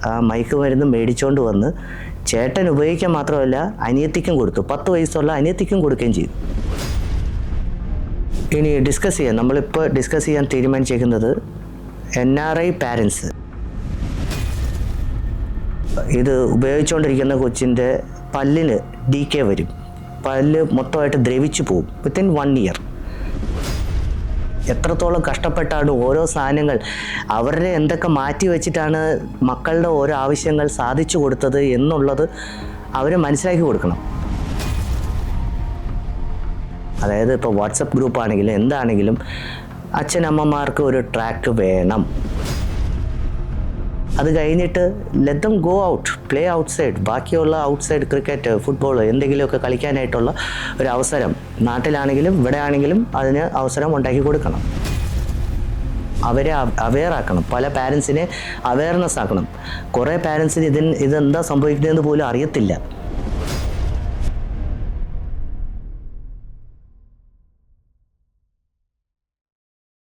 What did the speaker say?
ആ മയക്കുമരുന്ന് മേടിച്ചുകൊണ്ട് വന്ന് ചേട്ടൻ ഉപയോഗിക്കാൻ മാത്രമല്ല അനിയത്തിക്കും കൊടുത്തു. 10 വയസ്സുള്ള അനിയത്തിക്കും കൊടുക്കുകയും ചെയ്തു. ഇനി നമ്മളിപ്പോൾ ഡിസ്കസ് ചെയ്യാൻ തീരുമാനിച്ചേക്കുന്നത് NRI പാരൻസ്. ഇത് ഉപയോഗിച്ചുകൊണ്ടിരിക്കുന്ന കൊച്ചിൻ്റെ പല്ലിന് DK വരും. പല്ല് മൊത്തമായിട്ട് ദ്രവിച്ചു പോകും വിത്തിൻ 1 ഇയർ. എത്രത്തോളം കഷ്ടപ്പെട്ടാണ് ഓരോ സാധനങ്ങൾ അവരുടെ എന്തൊക്കെ മാറ്റി വെച്ചിട്ടാണ് മക്കളുടെ ഓരോ ആവശ്യങ്ങൾ സാധിച്ചു കൊടുത്തത് എന്നുള്ളത് അവർ മനസ്സിലാക്കി കൊടുക്കണം. അതായത് ഇപ്പോൾ വാട്സപ്പ് ഗ്രൂപ്പാണെങ്കിലും എന്താണെങ്കിലും അച്ഛനമ്മമാർക്ക് ഒരു ട്രാക്ക് വേണം. അത് കഴിഞ്ഞിട്ട് let them go out, play outside. ബാക്കിയുള്ള ഔട്ട്സൈഡ് ക്രിക്കറ്റ്, ഫുട്ബോൾ എന്തെങ്കിലുമൊക്കെ കളിക്കാനായിട്ടുള്ള ഒരു അവസരം നാട്ടിലാണെങ്കിലും ഇവിടെ ആണെങ്കിലും അതിന് അവസരം ഉണ്ടാക്കി കൊടുക്കണം. അവരെ അവെയറാക്കണം. പല പാരൻസിനെ അവെയർനെസ് ആക്കണം. കുറേ പാരൻസിന് ഇതെന്താ സംഭവിക്കുന്നതെന്ന് പോലും അറിയത്തില്ല.